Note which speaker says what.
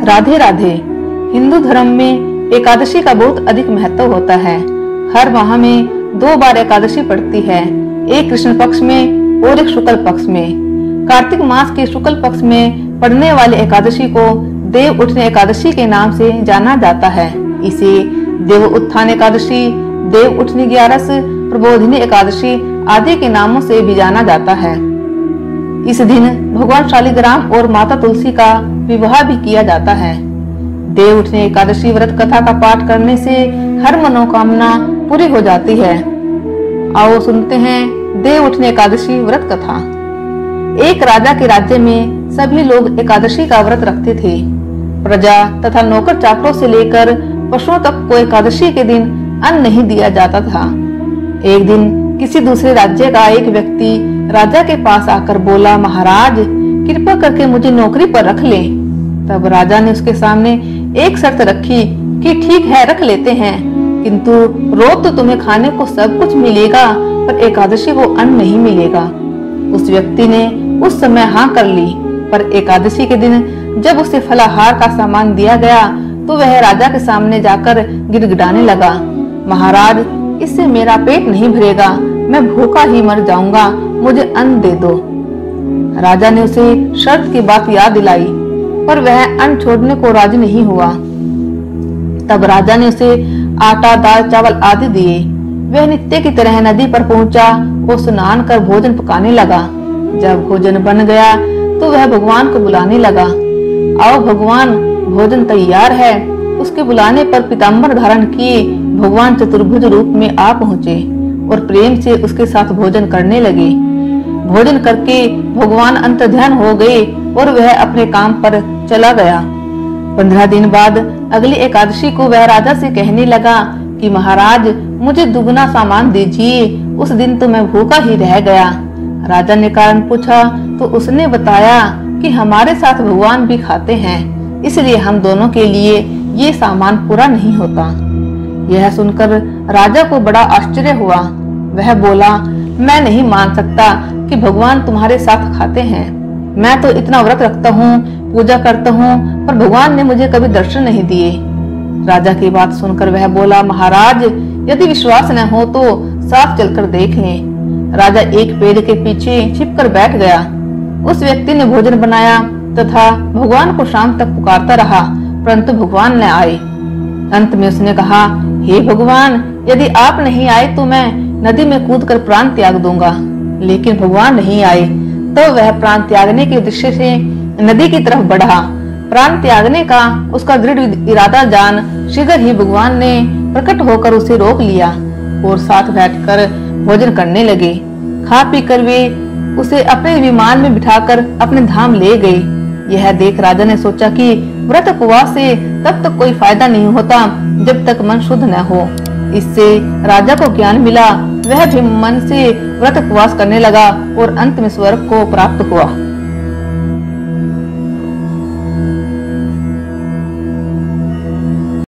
Speaker 1: राधे राधे। हिंदू धर्म में एकादशी का बहुत अधिक महत्व होता है। हर माह में 2 बार एकादशी पड़ती है, एक कृष्ण पक्ष में और एक शुक्ल पक्ष में। कार्तिक मास के शुक्ल पक्ष में पड़ने वाली एकादशी को देव उठनी एकादशी के नाम से जाना जाता है। इसे देव उत्थान एकादशी, देव उठनी ग्यारस, प्रबोधिनी एकादशी आदि के नामों से भी जाना जाता है। इस दिन भगवान शालिग्राम और माता तुलसी का विवाह भी किया जाता है। देव उठनी एकादशी व्रत कथा का पाठ करने से हर मनोकामना पूरी हो जाती है। आओ सुनते हैं देव उठनी एकादशी व्रत कथा। एक राजा के राज्य में सभी लोग एकादशी का व्रत रखते थे। प्रजा तथा नौकर चाकरों से लेकर पशुओं तक को एकादशी के दिन अन्न नहीं दिया जाता था। एक दिन किसी दूसरे राज्य का एक व्यक्ति राजा के पास आकर बोला, महाराज कृपा करके मुझे नौकरी पर रख लें। तब राजा ने उसके सामने एक शर्त रखी कि ठीक है रख लेते हैं, किंतु रोज तो तुम्हें खाने को सब कुछ मिलेगा पर एकादशी को अन्न नहीं मिलेगा। उस व्यक्ति ने उस समय हाँ कर ली, पर एकादशी के दिन जब उसे फलाहार का सामान दिया गया तो वह राजा के सामने जाकर गिड़गिड़ाने लगा, महाराज इससे मेरा पेट नहीं भरेगा, मैं भूखा ही मर जाऊंगा, मुझे अन्न दे दो। राजा ने उसे शर्त की बात याद दिलाई, पर वह अन्न छोड़ने को राजी नहीं हुआ। तब राजा ने उसे आटा, दाल, चावल आदि दिए। वह नित्य की तरह नदी पर पहुंचा और स्नान कर भोजन पकाने लगा। जब भोजन बन गया तो वह भगवान को बुलाने लगा, आओ भगवान भोजन तैयार है। उसके बुलाने पर पीताम्बर धारण किए भगवान चतुर्भुज रूप में आ पहुंचे और प्रेम से उसके साथ भोजन करने लगे। भोजन करके भगवान अंतर्ध्यान हो गए और वह अपने काम पर चला गया। 15 दिन बाद अगली एकादशी को वह राजा से कहने लगा कि महाराज मुझे दुगना सामान दीजिए, उस दिन तो मैं भूखा ही रह गया। राजा ने कारण पूछा तो उसने बताया कि हमारे साथ भगवान भी खाते हैं, इसलिए हम दोनों के लिए ये सामान पूरा नहीं होता। यह सुनकर राजा को बड़ा आश्चर्य हुआ। वह बोला, मैं नहीं मान सकता कि भगवान तुम्हारे साथ खाते हैं। मैं तो इतना व्रत रखता हूँ, पूजा करता हूँ, पर भगवान ने मुझे कभी दर्शन नहीं दिए। राजा की बात सुनकर वह बोला, महाराज यदि विश्वास न हो तो साफ चलकर देख लें। राजा एक पेड़ के पीछे छिपकर बैठ गया। उस व्यक्ति ने भोजन बनाया तथा भगवान को शाम तक पुकारता रहा, परंतु भगवान न आए। अंत में उसने कहा, हे भगवान यदि आप नहीं आए तो मैं नदी में कूदकर प्राण त्याग दूंगा। लेकिन भगवान नहीं आए तो वह प्राण त्यागने के उद्देश्य से नदी की तरफ बढ़ा। प्राण त्यागने का उसका दृढ़ इरादा जान शीघ्र ही भगवान ने प्रकट होकर उसे रोक लिया और साथ बैठकर भोजन करने लगे। खा पी कर वे उसे अपने विमान में बिठाकर अपने धाम ले गए। यह देख राजा ने सोचा कि व्रत उपवास से तब तक कोई फायदा नहीं होता जब तक मन शुद्ध न हो। इससे राजा को ज्ञान मिला। वह भी मन से व्रत उपवास करने लगा और अंत में स्वर्ग को प्राप्त हुआ।